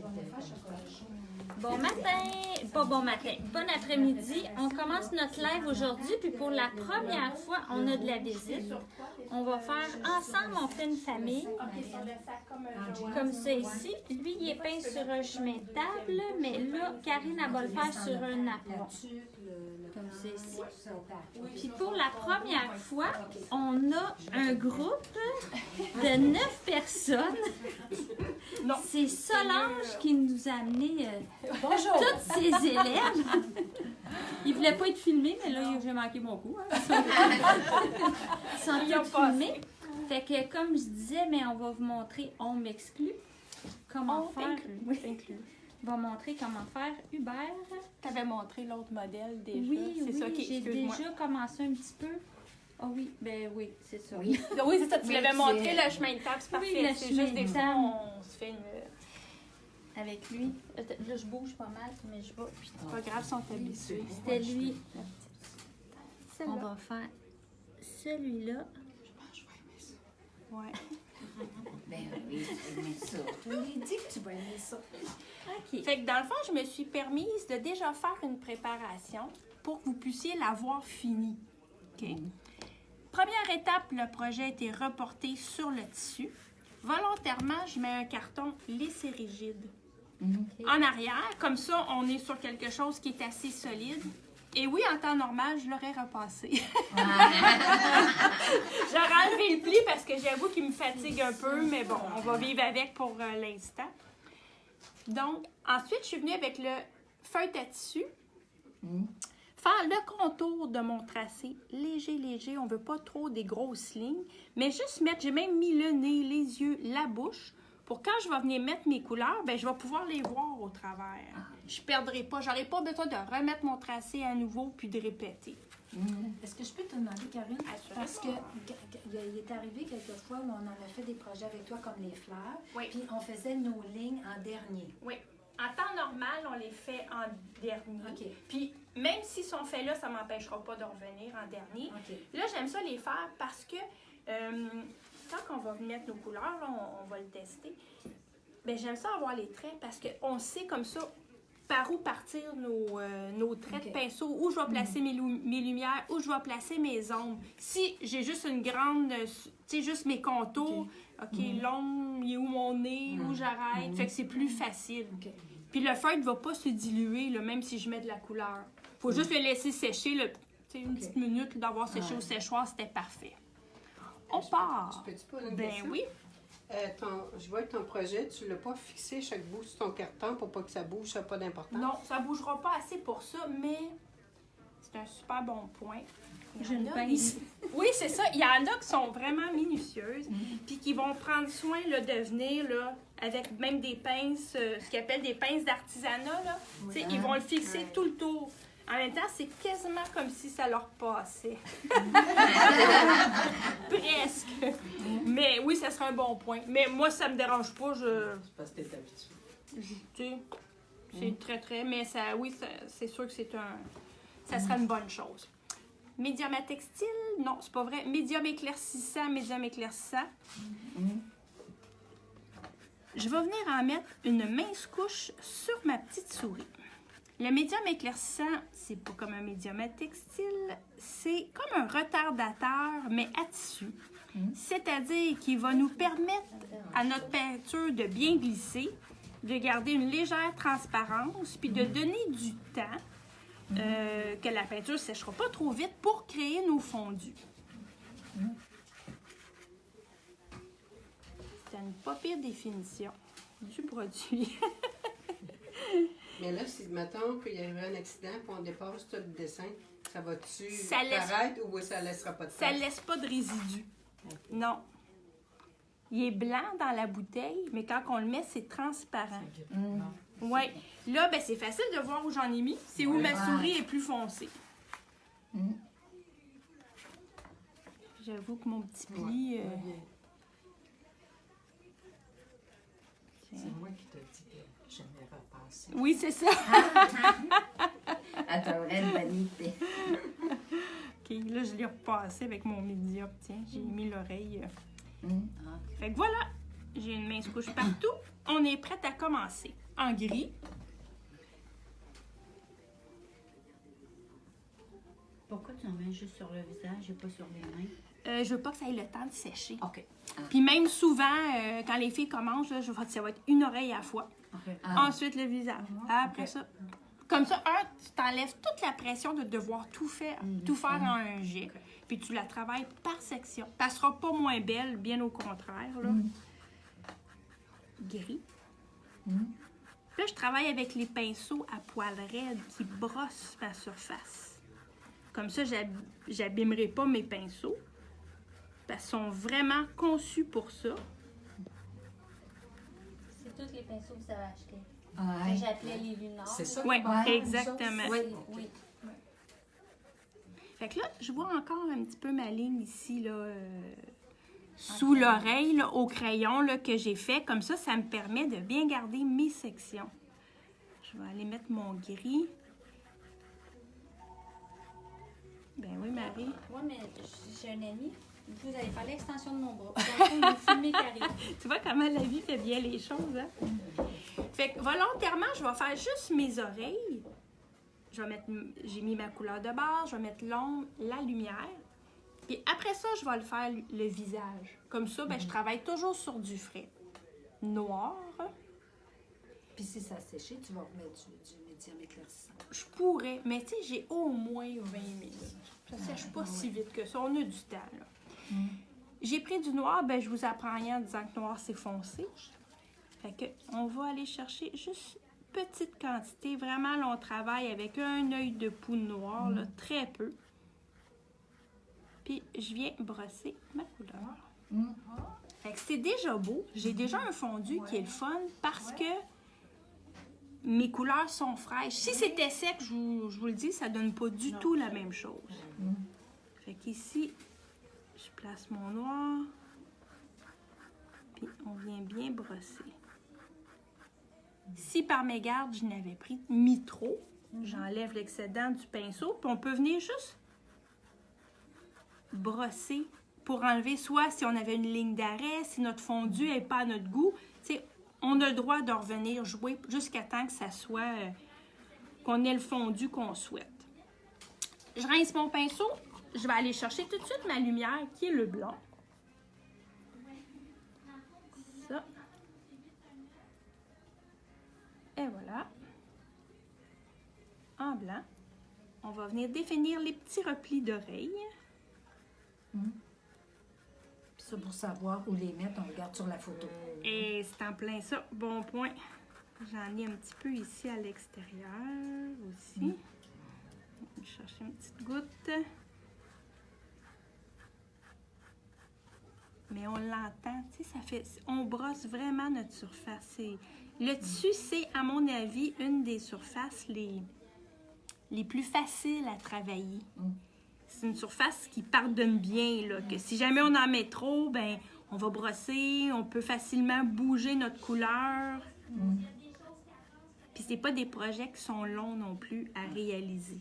Bon matin, pas bon matin, bon après-midi. On commence notre live aujourd'hui, puis pour la première fois, on a de la visite. On va faire ensemble, on fait une famille. Comme ça ici. Lui, il est peint sur un chemin de table, mais là, Karine, elle va le faire sur un apron. Comme ça ici. Puis pour la première fois, on a un groupe de 9 personnes. C'est Solange qui nous a amené tous ses élèves. Il ne voulait pas être filmé, mais là, j'ai manqué mon coup. Hein. Ils sont tous filmés. Fait que, comme je disais, mais on va vous montrer, on m'exclut, comment faire. On va montrer comment faire Hubert. Tu avais montré l'autre modèle déjà. Oui, c'est ça qui j'ai déjà commencé un petit peu. Ah oui, ben oui, c'est ça. Oui, c'est ça, tu l'avais montré, le chemin de table, c'est parfait. Oui, c'est juste des fois, on se fait une... Avec lui. Là, je bouge pas mal, mais je vais. C'est pas grave, ils sont habitués. C'était lui. On va faire celui-là. Je pense que je vais aimer ça. Ouais. Ben oui, je vais aimer ça. Je lui ai dit que tu vas aimer ça. OK. Fait que dans le fond, je me suis permise de déjà faire une préparation pour que vous puissiez l'avoir finie. OK? Première étape, le projet a été reporté sur le tissu. Volontairement, je mets un carton lissé rigide en arrière. Comme ça, on est sur quelque chose qui est assez solide. Et oui, en temps normal, je l'aurais repassé. J'aurais enlevé le pli parce que j'avoue qu'il me fatigue un peu, mais bon, on va vivre avec pour l'instant. Donc, ensuite, je suis venue avec le feutre à tissu. Faire le contour de mon tracé léger. On ne veut pas trop des grosses lignes, mais juste mettre, j'ai même mis le nez, les yeux, la bouche, pour quand je vais venir mettre mes couleurs, ben je vais pouvoir les voir au travers. Je ne perdrai pas, j'aurai pas besoin de remettre mon tracé à nouveau puis de répéter. Est-ce que je peux te demander, Karine? Parce que il est arrivé quelquefois où on avait fait des projets avec toi comme les fleurs, puis on faisait nos lignes en dernier. Oui. En temps normal, on les fait en dernier. OK. Puis, même si sont faits là, ça ne m'empêchera pas de revenir en dernier. OK. Là, j'aime ça les faire parce que quand on va mettre nos couleurs, là, on va le tester, bien, j'aime ça avoir les traits parce qu'on sait comme ça par où partir nos traits de pinceau, où je vais placer mes lumières, où je vais placer mes ombres. Si j'ai juste une grande, tu sais, juste mes contours, l'ombre, il est où mon nez, où j'arrête, fait que c'est plus facile. Puis le feutre ne va pas se diluer, là, même si je mets de la couleur. Il faut juste le laisser sécher, là, une petite minute d'avoir séché au séchoir, c'était parfait. On part! Peux-tu pas une Ben question? oui. Je vois que ton projet, tu ne l'as pas fixé chaque bout sur ton carton pour pas que ça bouge, ça n'a pas d'importance. Non, ça ne bougera pas assez pour ça, mais c'est un super bon point. Je le pince. Oui, c'est ça. Il y en a qui sont vraiment minutieuses, puis qui vont prendre soin là, de venir là, avec même des pinces, ce qu'ils appellent des pinces d'artisanat. Là. Ils vont le fixer tout le tour. En même temps, c'est quasiment comme si ça leur passait. Presque. Mais oui, ça serait un bon point. Mais moi, ça me dérange pas. C'est parce que t'es habitué. Tu sais, c'est très, mais ça, oui, c'est sûr que ça serait une bonne chose. Médium à textile? Non, c'est pas vrai. Médium éclaircissant. Je vais venir en mettre une mince couche sur ma petite souris. Le médium éclaircissant, c'est pas comme un médium à textile, c'est comme un retardateur, mais à tissu. C'est-à-dire qu'il va nous permettre à notre peinture de bien glisser, de garder une légère transparence, puis de donner du temps que la peinture ne séchera pas trop vite pour créer nos fondus. C'est une pas pire définition du produit. Mais là, si, mettons qu'il y arrive un accident et on dépasse tout le dessin, ça va-tu Ça laisse- paraître ou ça ne laissera pas de Ça traces? ne laisse pas de résidus. Non. Il est blanc dans la bouteille, mais quand on le met, c'est transparent. Oui. Là, ben, c'est facile de voir où j'en ai mis. C'est où ma souris est plus foncée. J'avoue que mon petit pli... C'est moi qui t'ai dit que je n'ai repassé. Oui, c'est ça. À ta vraie vanité. OK, là, je l'ai repassé avec mon médium. Tiens, j'ai mis l'oreille. Fait que voilà, j'ai une mince couche partout. On est prête à commencer. en gris. Pourquoi tu en mets juste sur le visage et pas sur les mains? Je veux pas que ça ait le temps de sécher. OK. Puis même souvent, quand les filles commencent, là, ça va être une oreille à la fois. OK. Ensuite, le visage. Après ça. Comme ça, tu t'enlèves toute la pression de devoir tout faire en un jet. Puis tu la travailles par section. Elle sera pas moins belle, bien au contraire. Là. Gris. Là, je travaille avec les pinceaux à poils raides qui brossent ma surface. Comme ça, j'abîmerai pas mes pinceaux. Parce qu'ils sont vraiment conçus pour ça. C'est tous les pinceaux que vous avez achetés. Ouais. J'appelais les lunaires. C'est ça? Oui, Ouais. exactement. Oui. Fait que là, je vois encore un petit peu ma ligne ici, là, sous l'oreille, là, au crayon, là, que j'ai fait. Comme ça, ça me permet de bien garder mes sections. Je vais aller mettre mon gris. Ben oui, Marie. Oui, mais j'ai un ami. Vous avez pas l'extension de mon bras. Donc, on a filmé carré. Tu vois comment la vie fait bien les choses, hein? Fait que volontairement, je vais faire juste mes oreilles. J'ai mis ma couleur de base, je vais mettre l'ombre, la lumière. Puis après ça, je vais le faire le visage. Comme ça, ben, je travaille toujours sur du frais. Noir. Puis si ça a séché, tu vas remettre du médium éclaircissant. Je pourrais, mais tu sais, j'ai au moins 20 minutes. Ça sèche pas si vite que ça. On a du temps, là. J'ai pris du noir, ben je vous apprends rien en disant que noir, c'est foncé. Fait que on va aller chercher juste petite quantité. Vraiment, là, on travaille avec un œil de poudre noire, là, très peu. Puis, je viens brosser ma couleur. Fait que c'est déjà beau. J'ai déjà un fondu qui est le fun parce que mes couleurs sont fraîches. Si c'était sec, je vous le dis, ça donne pas du tout la même chose. Fait qu'ici, je place mon noir. Puis, on vient bien brosser. Si par mégarde, je n'avais mis trop, j'enlève l'excédent du pinceau. Puis, on peut venir juste brosser pour enlever, soit si on avait une ligne d'arrêt, si notre fondu n'est pas à notre goût. Tu sais, on a le droit de revenir jouer jusqu'à temps que ça soit, qu'on ait le fondu qu'on souhaite. Je rince mon pinceau. Je vais aller chercher tout de suite ma lumière qui est le blanc. Ça. Et voilà. En blanc. On va venir définir les petits replis d'oreilles. Puis ça, pour savoir où les mettre, on regarde sur la photo. Et c'est en plein ça. Bon point. J'en ai un petit peu ici à l'extérieur aussi. Je vais chercher une petite goutte. Mais on l'entend, tu sais, ça fait... On brosse vraiment notre surface. Le tissu, c'est, à mon avis, une des surfaces les plus faciles à travailler. C'est une surface qui pardonne bien, là, que si jamais on en met trop, ben on va brosser, on peut facilement bouger notre couleur. Puis c'est pas des projets qui sont longs non plus à réaliser.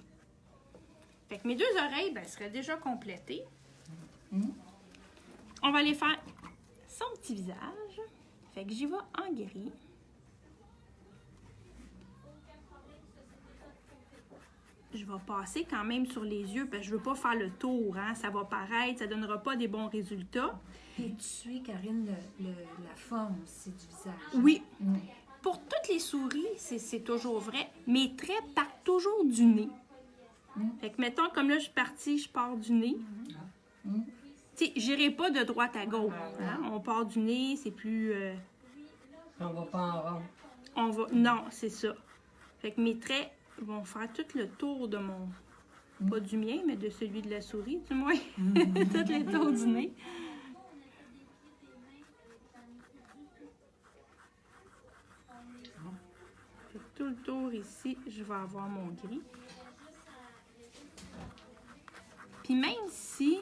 Fait que mes deux oreilles, ben, seraient déjà complétées. On va aller faire son petit visage. Fait que j'y vais en gris. Je vais passer quand même sur les yeux parce que je veux pas faire le tour. Hein? Ça va paraître, ça donnera pas des bons résultats. Et tu suis, Karine, la forme aussi du visage. Oui. Pour toutes les souris, c'est toujours vrai. Mes traits partent toujours du nez. Fait que mettons, comme là, je suis partie, je pars du nez. Tu sais, j'irai pas de droite à gauche. Hein? On part du nez, c'est plus... On va pas en rond. Non, c'est ça. Fait que mes traits vont faire tout le tour de mon... Pas du mien, mais de celui de la souris, du moins. Tout le tour du nez. Fait que tout le tour ici, je vais avoir mon gris. Puis même si...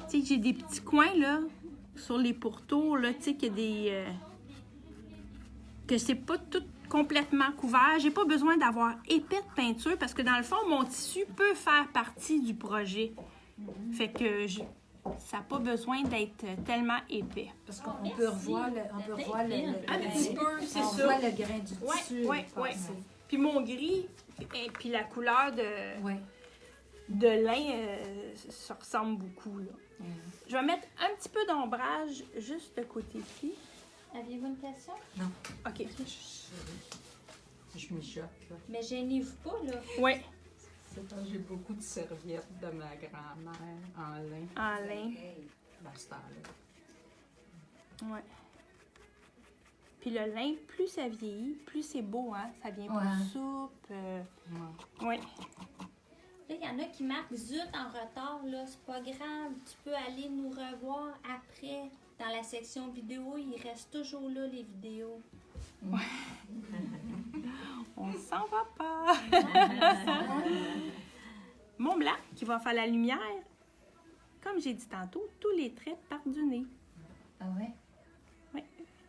Tu sais, j'ai des petits coins, là, sur les pourtours, là, tu sais, qu'il y a des... que c'est pas tout complètement couvert. J'ai pas besoin d'avoir épais de peinture parce que, dans le fond, mon tissu peut faire partie du projet. Fait que Ça n'a pas besoin d'être tellement épais. Parce qu'on peut revoir le, Un petit peu, c'est on ça. voit le grain du Ouais, tissu. ouais. Puis mon gris et puis la couleur Ouais. de lin, ça ressemble beaucoup, là. Je vais mettre un petit peu d'ombrage juste de côté-ci. Aviez-vous une question? OK. Je mijote, là. Mais gênez-vous pas, là. Oui, C'est parce que j'ai beaucoup de serviettes de ma grand-mère en lin. en lin. Dans ce temps-là. Ouais. Puis le lin, plus ça vieillit, plus c'est beau, hein? Ça vient Ouais. plus souple. Ouais. Là, il y en a qui marquent zut en retard, là. C'est pas grave. Tu peux aller nous revoir après. Dans la section vidéo, il reste toujours là, les vidéos. On s'en va pas. Mon blanc qui va faire la lumière, comme j'ai dit tantôt, tous les traits partent du nez. Ah ouais?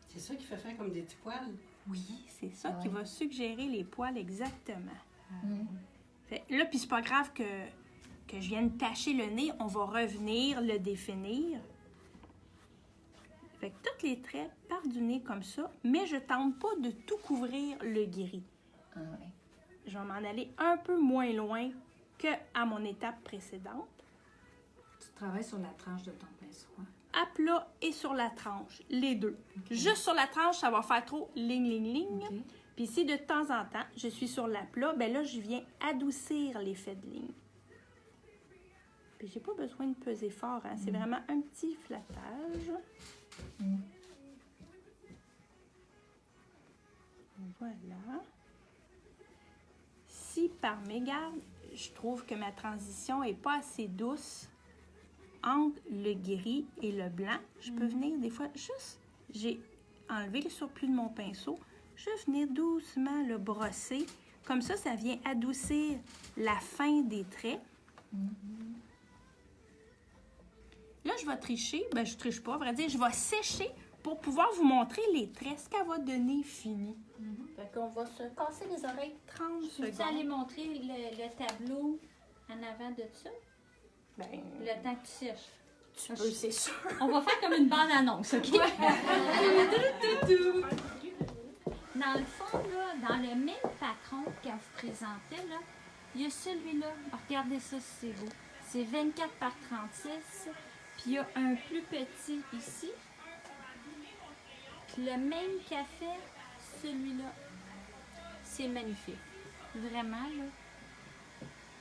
C'est ça qui fait faire comme des petits poils. Oui, c'est ça qui va suggérer les poils exactement. Mm. Fait, là, puis c'est pas grave que je vienne tacher le nez, on va revenir le définir. Fait que tous les traits partent du nez comme ça, mais je tente pas de tout couvrir le gris. Ah ouais. Je vais m'en aller un peu moins loin qu'à mon étape précédente. Tu travailles sur la tranche de ton pinceau. Hein? À plat et sur la tranche, les deux. Juste sur la tranche, ça va faire trop ligne. OK. Puis si de temps en temps, je suis sur la plat, ben là, je viens adoucir l'effet de ligne. Puis j'ai pas besoin de peser fort, hein. C'est vraiment un petit flattage. Voilà. Si par mégarde, je trouve que ma transition est pas assez douce entre le gris et le blanc, je peux venir des fois juste, j'ai enlevé le surplus de mon pinceau, je vais venir doucement le brosser. Comme ça, ça vient adoucir la fin des traits. Là, je vais tricher. Ben, je triche pas, à vrai dire. Je vais sécher pour pouvoir vous montrer les traits, ce qu'elle va donner fini. Fait qu'on va se casser les oreilles 30 Peux-tu secondes. aller montrer le tableau en avant de ça? Ben, Le temps que tu cherches. tu peux, c'est sûr. On va faire comme une bande-annonce, OK? Dans le fond, là, dans le même patron qu'elle vous présentait, là, il y a celui-là. Regardez ça si c'est beau. C'est 24 par 36. Puis il y a un plus petit ici. Puis le même café, celui-là. C'est magnifique. Vraiment, là.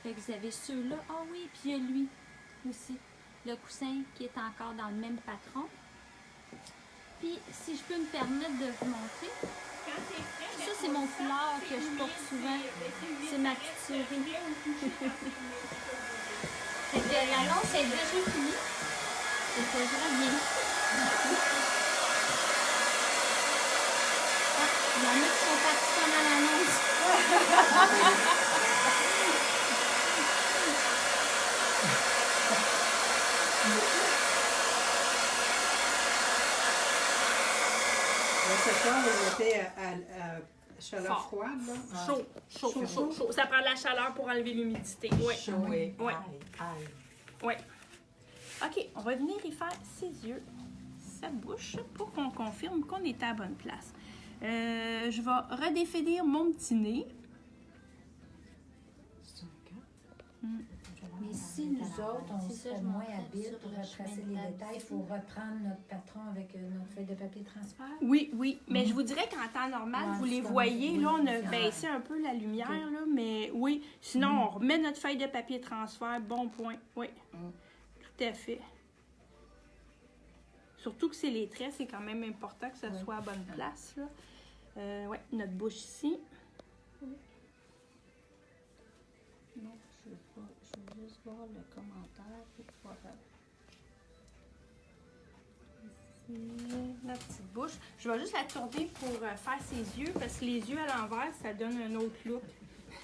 Fait que vous avez ceux-là. Ah oui, puis il y a lui aussi. Le coussin qui est encore dans le même patron. Puis, si je peux me permettre de vous montrer, ça, c'est mon foulard que je porte souvent. C'est ma petite souris. Fait que l'annonce est déjà finie. Et que je reviens. Ah, il y en a qui sont partis pendant l'annonce. Ce soir, on était à chaleur Fort. froide, là. Chaud. Ça prend de la chaleur pour enlever l'humidité. Oui. Oui. Ouais. Aïe. Oui. OK, on va venir y faire ses yeux, sa bouche, pour qu'on confirme qu'on est à la bonne place. Je vais redéfinir mon petit nez. Mais si nous autres, on C'est ça, serait je m'en moins fais habiles sur pour le retracer chemin de les table détails, il ici. faut reprendre notre patron avec notre feuille de papier transfert. Oui, mais je vous dirais qu'en temps normal, Ouais, vous les c'est comme- voyez, là, on a oui. baissé un peu la lumière, là, mais oui. Sinon, on remet notre feuille de papier transfert, bon point. Oui, tout à fait. Surtout que c'est les traits, c'est quand même important que ça soit à bonne place, là. Oui, notre bouche ici. Non, je veux pas. Je veux juste voir le commentaire pour pouvoir. Ici, la petite bouche. Je vais juste la tourner pour faire ses yeux, parce que les yeux à l'envers, ça donne un autre look. Puis,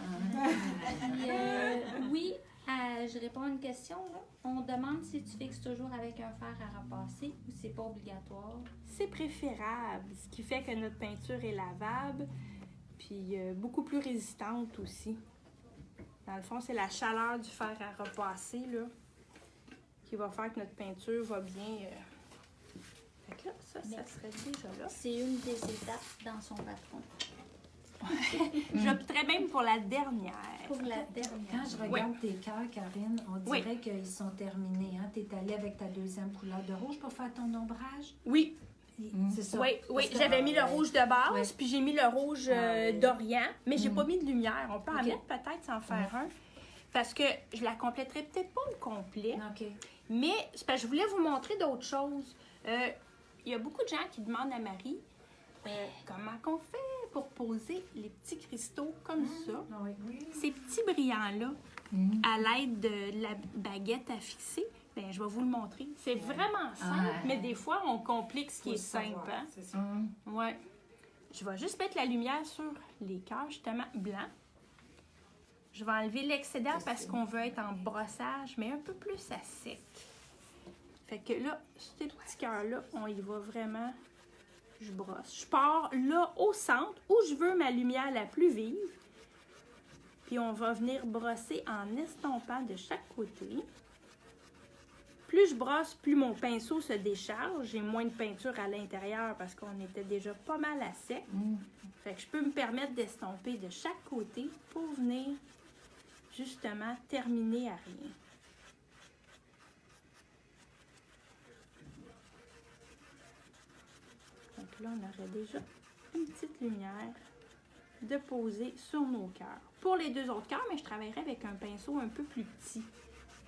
oui, je réponds à une question. Là. On demande si tu fixes toujours avec un fer à repasser ou c'est pas obligatoire. C'est préférable, ce qui fait que notre peinture est lavable, puis beaucoup plus résistante aussi. Dans le fond, c'est la chaleur du fer à repasser, là, qui va faire que notre peinture va bien... Fait que là, ça serait déjà là. C'est une des étapes dans son patron. J'opterais même pour la dernière. Pour la dernière. Quand je regarde tes cœurs, Karine, on dirait qu'ils sont terminés. Hein? Tu es allée avec ta deuxième couleur de rouge pour faire ton ombrage? Oui, C'est ça. oui. Parce que- J'avais mis le rouge de base, Ouais. puis j'ai mis le rouge d'Orient, mais j'ai pas mis de lumière. On peut en Ok. mettre peut-être sans faire un. Parce que je la compléterai peut-être pas au complet, OK. mais c'est parce que je voulais vous montrer d'autres choses. Il y a beaucoup de gens qui demandent à Marie comment qu'on fait pour poser les petits cristaux comme ça. Ah oui. Ces petits brillants-là, à l'aide de la baguette à fixer, ben, je vais vous le montrer. C'est vraiment simple, mais des fois, on complique ce qui est simple. Hein? C'est ça. Ouais. Je vais juste mettre la lumière sur les cœurs, justement, blancs. Je vais enlever l'excédent parce qu'on veut être en brossage, mais un peu plus à sec. Fait que là, ces petits cœurs-là, on y va vraiment. Je brosse. Je pars là au centre où je veux ma lumière la plus vive. Puis on va venir brosser en estompant de chaque côté. Plus je brosse, plus mon pinceau se décharge. J'ai moins de peinture à l'intérieur parce qu'on était déjà pas mal à sec. Fait que je peux me permettre d'estomper de chaque côté pour venir justement terminer à rien. Donc là, on aurait déjà une petite lumière de poser sur nos cœurs. Pour les deux autres cœurs, mais je travaillerai avec un pinceau un peu plus petit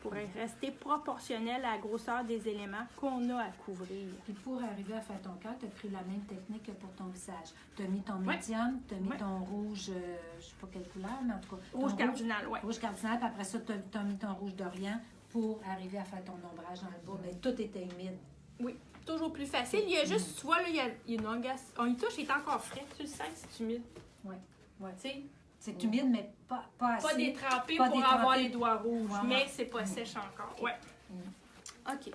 pour rester proportionnel à la grosseur des éléments qu'on a à couvrir. Puis pour arriver à faire ton cœur, tu as pris la même technique que pour ton visage. Tu as mis ton Ouais. médium, tu as mis Ouais. ton rouge, je sais pas quelle couleur, mais en tout cas. ton Rouge cardinal, oui. Rouge cardinal, puis après ça, tu as mis ton rouge d'Orient pour arriver à faire ton ombrage dans le bas. Mais tout était humide. Oui, toujours plus facile. Il y a juste, tu vois, là, il y a une angoisse. On y touche, il est encore frais. Tu le sens que c'est humide. Oui. Ouais. Tu sais, C'est humide, mais pas assez. pas détrempé Pas pour détrempé. avoir les doigts rouges, Ouais, mais ouais. c'est pas sèche encore. Ouais. OK.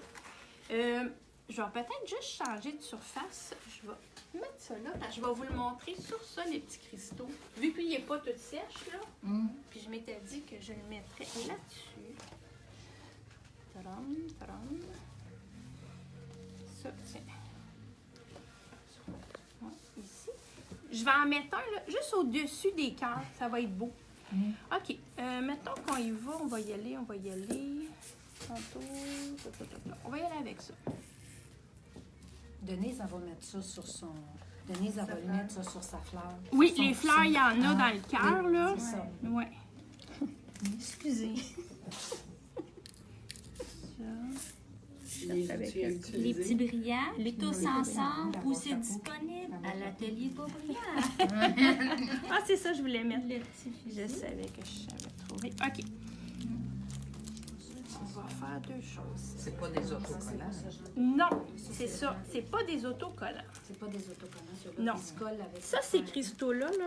Je vais peut-être juste changer de surface. Je vais mettre ça là. Je vais vous le montrer sur ça, les petits cristaux. Vu qu'il n'est pas tout sèche, là. Puis je m'étais dit que je le mettrais là-dessus. Tadam, tadam. Ça, tiens. Ouais, ici. Je vais en mettre un, là, juste au-dessus des cœurs. Ça va être beau. OK. Mettons qu'on y va. On va y aller. Tantôt. On va y aller avec ça. Denise, elle va mettre ça sur son. Denise, elle va lui mettre ça sur sa fleur. Oui, Sur son les fleurs, il y en a Ah, dans le cœur, oui, là. c'est ça. Ouais. Excusez. Les outils à Les utiliser. petits brillants, Les tous ensemble, où c'est disponible? À l'atelier Beau Brillant. Ah, c'est ça, je voulais mettre. Le petit Je savais que je savais trouver. OK. On va faire deux choses. C'est pas des autocollants. Non, c'est ça. C'est pas des autocollants. C'est pas des autocollants, ceux-là. Non. Ils se collent avec Ça, la ces fleur. cristaux-là, là,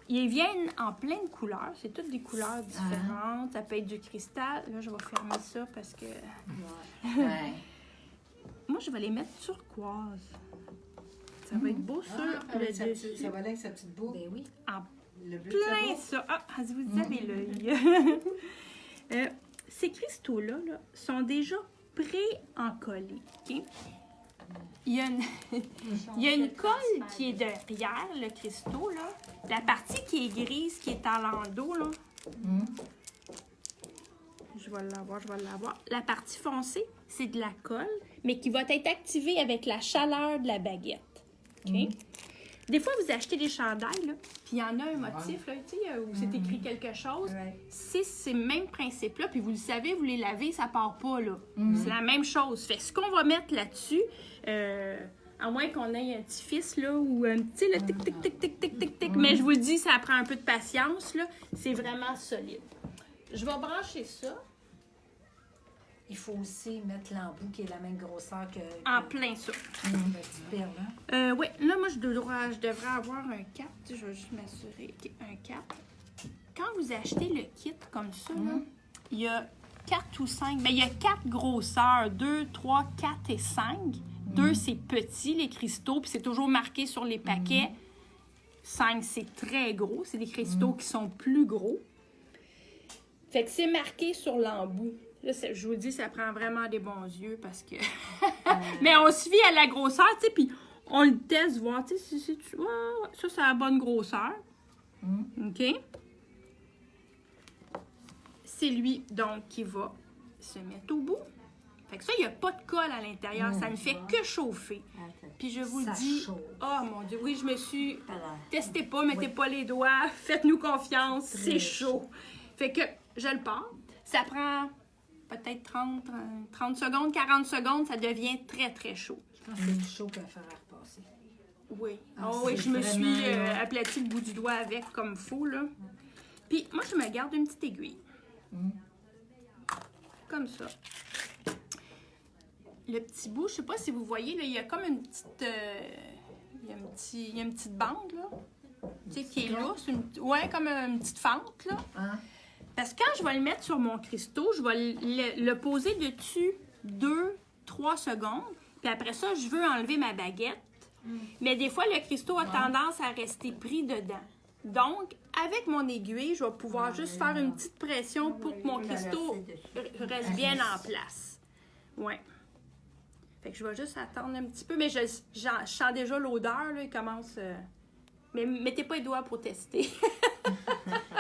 ils viennent en plein de couleurs. C'est toutes des couleurs différentes. Ça peut être du cristal. Là, je vais fermer ça parce que... Ouais. Moi, je vais les mettre turquoise. Ça va être beau sur Avec le sa petite- dessus. ça va aller avec sa petite boucle. Ben oui. En Le bleu plein de ça. Ah, vous avez l'œil. Ces cristaux-là là, sont déjà pré-encollés. OK? Il y a une colle qui est derrière le cristaux. Là. La partie qui est grise, qui est à l'endos, là. Je vais l'avoir. La partie foncée, c'est de la colle, mais qui va être activée avec la chaleur de la baguette. OK? Des fois, vous achetez des chandails, là, puis il y en a un motif, là, tu sais, où c'est écrit quelque chose. Ouais. C'est ces mêmes principes-là, puis vous le savez, vous les lavez, ça part pas, là. C'est la même chose. Fait que ce qu'on va mettre là-dessus, à moins qu'on ait un petit fils, là, ou un petit, le tic, tic, tic, tic, tic, tic, tic, mais je vous le dis, ça prend un peu de patience, là. C'est vraiment solide. Je vais brancher ça Il faut aussi mettre l'embout qui est la même grosseur que en plein ça. la petite perle. Hein? Oui, là, moi, je devrais avoir un 4. Je vais juste m'assurer. OK, un 4. Quand vous achetez le kit comme ça, là, il y a 4 ou 5. Mais il y a 4 grosseurs. 2, 3, 4 et 5. 2, c'est petit, les cristaux, puis c'est toujours marqué sur les paquets. 5, c'est très gros. C'est des cristaux qui sont plus gros. Fait que c'est marqué sur l'embout. Là, je vous dis, ça prend vraiment des bons yeux parce que... Mais on se fie à la grosseur, tu sais, puis on le teste, voir, tu sais, si tu vois, ça, c'est la bonne grosseur. OK? C'est lui, donc, qui va se mettre au bout. Fait que ça, il n'y a pas de colle à l'intérieur. Ça ne fait que chauffer. Puis je vous le dis, oh mon Dieu, oui, je me suis... Testez pas, mettez pas les doigts, faites-nous confiance, c'est chaud. Fait que je le porte. Ça prend peut-être 30 secondes, 40 secondes, ça devient très, très chaud. Je pense que c'est du chaud qu'à faire à repasser. Oui. Ah, Oh, oui, c'est je me suis vraiment, aplati le bout du doigt avec comme faux, là. Puis moi, je me garde une petite aiguille. Comme ça. Le petit bout, je sais pas si vous voyez, là, il y a comme une petite... il y a une petite bande, là. Tu sais, qui est lousse. Ouais, comme une petite fente, là. Hein? Parce que quand je vais le mettre sur mon cristaux, je vais le poser dessus 2-3 secondes. Puis après ça, je veux enlever ma baguette. Mais des fois, le cristaux a tendance à rester pris dedans. Donc, avec mon aiguille, je vais pouvoir juste faire une petite pression pour que mon cristaux reste bien en place. Ouais. Fait que je vais juste attendre un petit peu. Mais je sens déjà l'odeur, là, il commence... Mais mettez pas les doigts pour tester.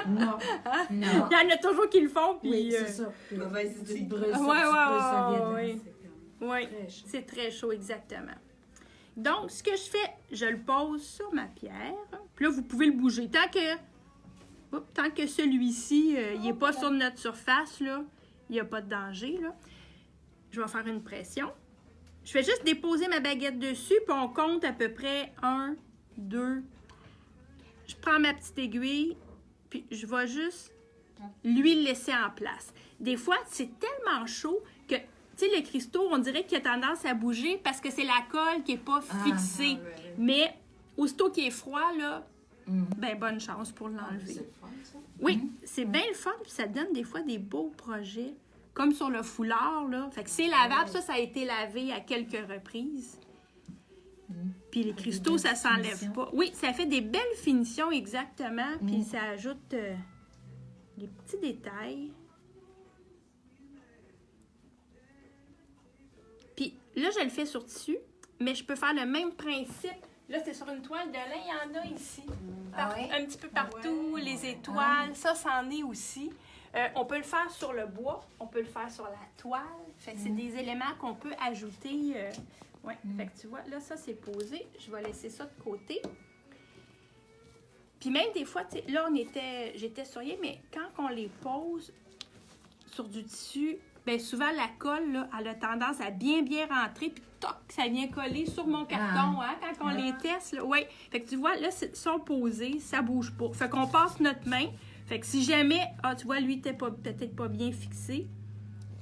Non. Hein? Non. Il y en a toujours qui le font. Puis, Oui, c'est ça. Mauvaise idée. Tu te brûles ça, Ouais, tu te brûles ça ouais, bien ouais, dedans, c'est Oui, très chaud. c'est très chaud, exactement. Donc, ce que je fais, je le pose sur ma pierre. Puis là, vous pouvez le bouger. Tant que celui-ci, il n'est pas sur notre surface, là, il n'y a pas de danger, là. Je vais faire une pression. Je fais juste déposer ma baguette dessus, puis on compte à peu près 1, 2. Je prends ma petite aiguille, puis je vais juste lui le laisser en place. Des fois, c'est tellement chaud que, tu sais, le cristaux, on dirait qu'il a tendance à bouger parce que c'est la colle qui n'est pas fixée. Mais aussitôt qu'il est froid, là, ben bonne chance pour l'enlever. Oui, c'est bien le fun, puis ça donne des fois des beaux projets. Comme sur le foulard, là. Fait que c'est lavable. Ça a été lavé à quelques reprises. Puis les cristaux, ça s'enlève pas. Oui, ça fait des belles finitions, exactement. Puis ça ajoute des petits détails. Puis là, je le fais sur tissu, mais je peux faire le même principe. Là, c'est sur une toile de lin, il y en a ici. Un petit peu partout, les étoiles, ça, c'en est aussi. On peut le faire sur le bois, on peut le faire sur la toile. Fait que c'est des éléments qu'on peut ajouter. Ouais. Fait que tu vois, là, ça, c'est posé. Je vais laisser ça de côté. Puis même des fois, tu sais, là, j'étais souriée, mais quand on les pose sur du tissu, bien souvent, la colle, là, elle a tendance à bien rentrer, puis toc, ça vient coller sur mon carton, hein, quand on les teste. Oui. Fait que tu vois, là, ils sont posés, ça bouge pas. Fait qu'on passe notre main. Fait que si jamais, tu vois, lui, il était peut-être pas bien fixé.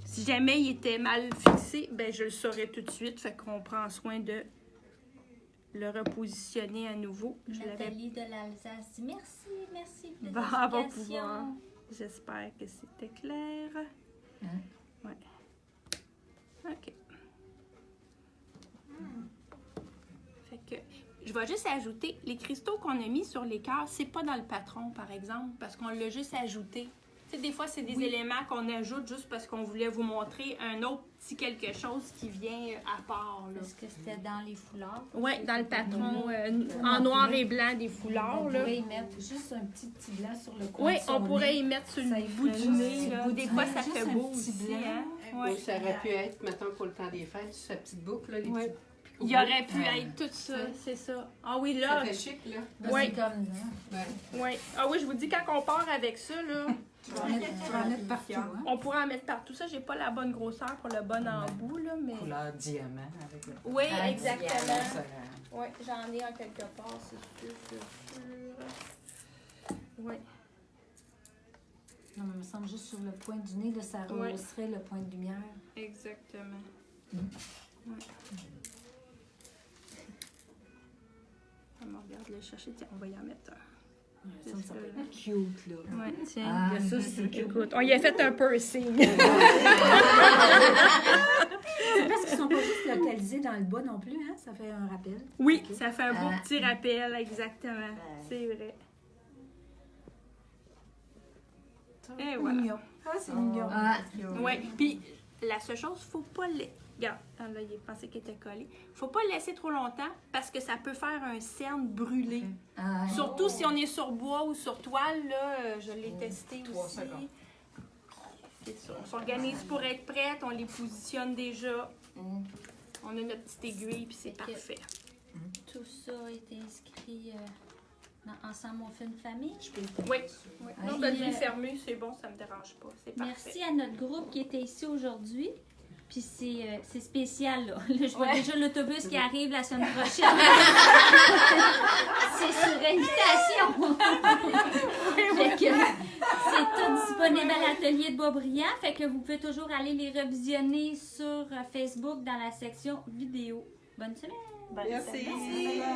Si jamais il était mal fixé, ben je le saurais tout de suite. Fait qu'on prend soin de le repositionner à nouveau. Nathalie de l'Alsace dit merci pour les Bon, on va explications. pouvoir. J'espère que c'était clair. Ouais. OK. Fait que je vais juste ajouter les cristaux qu'on a mis sur les cœurs, c'est pas dans le patron, par exemple, parce qu'on l'a juste ajouté. Tu sais, des fois, c'est des éléments qu'on ajoute juste parce qu'on voulait vous montrer un autre petit quelque chose qui vient à part. Est-ce que c'était dans les foulards? Oui, dans le patron, en noir et blanc des foulards. On Là. pourrait y mettre juste un petit blanc sur le coin Oui, de son on pourrait nez. y mettre sur Ça le y bout ferait du juste nez. le Là. bout Des du fois, nez, ça juste fait un beau petit aussi. blanc. Hein? Oui, ça aurait pu être, mettons, pour le temps des fêtes, sa petite boucle, là, les Ouais. petits Il y aurait pu être tout ça, c'est ça. Ah oui, là. Ça fait chic, là. Ouais. C'est comme ça. Ouais. Ouais. Ah oui, je vous dis, quand on part avec ça, là, Tu vas en mettre partout. Hein? on pourrait en mettre partout. Ça, j'ai pas la bonne grosseur pour le bon embout, là, mais... Couleur diamant avec le... Oui, Ah, exactement. Ça, Oui, j'en ai en quelque part, c'est sûr. Oui. Non, mais il me semble juste sur le point du nez, là, ça Ouais. rehausserait le point de lumière. Exactement. Ouais. On regarde le chercher. Tiens, on va y en mettre un. Ça va être cute, là. Ouais, tiens. Ah, ça, c'est Écoute, on y a fait un piercing. C'est parce qu'ils sont pas juste localisés dans le bas non plus, hein? Ça fait un rappel. Oui, Ok. ça fait un beau petit rappel, exactement. C'est vrai. Et voilà. Mignon. Ah, c'est mignon. Ah, Ouais. Puis la seule chose, faut pas le... Regarde, ah, là, il pensait qu'il était collé. Faut pas le laisser trop longtemps parce que ça peut faire un cerne brûlé. ah, Surtout si on est sur bois ou sur toile, là, je l'ai testé 3 aussi. secondes. C'est ça. On s'organise pour être prête, on les positionne déjà. On a notre petite aiguille, puis c'est parfait. Tout ça est inscrit dans Ensemble, on fait une famille. Oui. Non, ben, je l'ai Puis, fermé, c'est bon, ça me dérange pas. C'est parfait. merci à notre groupe qui était ici aujourd'hui. Puis c'est spécial, là. Là, je vois déjà l'autobus qui arrive la semaine prochaine. C'est sur invitation. Fait que c'est tout disponible à l'atelier de Boisbriand. Fait que vous pouvez toujours aller les revisionner sur Facebook dans la section vidéo. Bonne semaine! Bonne Merci. semaine.